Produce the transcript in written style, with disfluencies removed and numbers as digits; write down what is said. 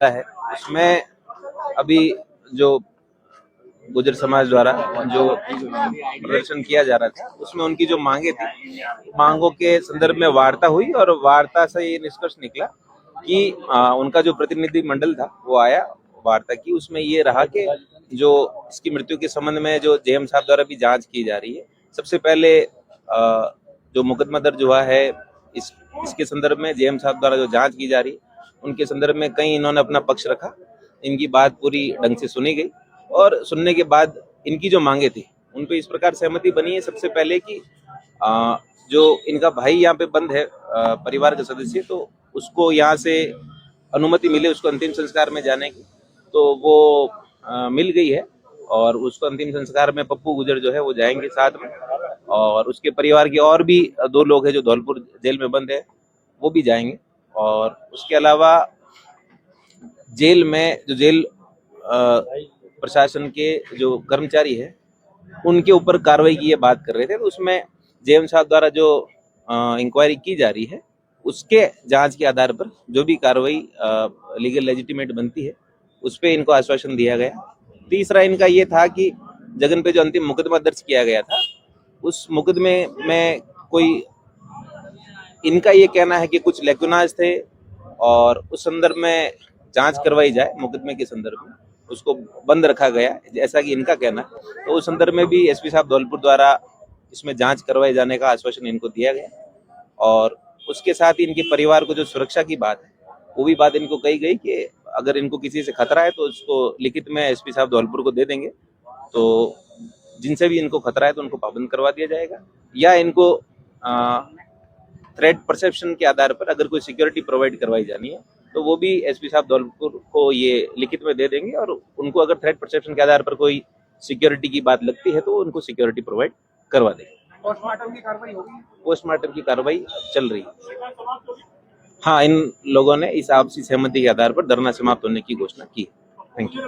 है उसमें अभी जो गुर्जर समाज द्वारा जो प्रदर्शन किया जा रहा था उसमें उनकी जो मांगे थी, मांगों के संदर्भ में वार्ता हुई और वार्ता से ये निष्कर्ष निकला कि उनका जो प्रतिनिधि मंडल था वो आया, वार्ता की, उसमें ये रहा कि जो इसकी मृत्यु के संबंध में जो जेएम साहब द्वारा भी जांच की जा रही है, सबसे पहले जो मुकदमा दर्ज हुआ है इसके संदर्भ में जेएम साहब द्वारा जो जांच की जा रही है उनके संदर्भ में कहीं इन्होंने अपना पक्ष रखा, इनकी बात पूरी ढंग से सुनी गई और सुनने के बाद इनकी जो मांगे थी उन पे इस प्रकार सहमति बनी है। सबसे पहले कि जो इनका भाई यहाँ पे बंद है परिवार के सदस्य, तो उसको यहाँ से अनुमति मिले उसको अंतिम संस्कार में जाने की, तो वो मिल गई है और उसको अंतिम संस्कार में पप्पू गुर्जर जो है वो जाएंगे साथ में, और उसके परिवार के और भी 2 लोग हैं जो धौलपुर जेल में बंद है वो भी जाएंगे। और उसके अलावा जेल में जो जेल प्रशासन के जो कर्मचारी है उनके ऊपर कार्रवाई की ये बात कर रहे थे, तो उसमें जेएम साहब द्वारा जो इंक्वायरी की जा रही है उसके जांच के आधार पर जो भी कार्रवाई लीगल लेजिटिमेट बनती है उस पर इनको आश्वासन दिया गया। तीसरा इनका ये था कि जगन पे जो अंतिम मुकदमा दर्ज किया गया था उस मुकदमे में कोई, इनका ये कहना है कि कुछ लैक्यूनाज थे और उस संदर्भ में जांच करवाई जाए, मुकदमे के संदर्भ में उसको बंद रखा गया जैसा कि इनका कहना है, तो उस संदर्भ में भी एसपी साहब धौलपुर द्वारा इसमें जांच करवाए जाने का आश्वासन इनको दिया गया। और उसके साथ ही इनके परिवार को जो सुरक्षा की बात है वो भी बात इनको कही गई कि अगर इनको किसी से खतरा है तो उसको लिखित में एसपी साहब धौलपुर को दे देंगे, तो जिनसे भी इनको खतरा है तो उनको पाबंद करवा दिया जाएगा, या इनको थ्रेट परसेप्शन के आधार पर अगर कोई सिक्योरिटी प्रोवाइड करवाई जानी है तो वो भी एसपी साहब धौलपुर को ये लिखित में दे देंगे, और उनको अगर थ्रेट परसेप्शन के आधार पर कोई सिक्योरिटी की बात लगती है तो उनको सिक्योरिटी प्रोवाइड करवा देंगे। पोस्टमार्टम की कार्रवाई होगी? पोस्टमार्टम की कार्रवाई चल रही है। हाँ, इन लोगों ने इस आपसी सहमति के आधार पर धरना समाप्त होने की घोषणा की। Thank you.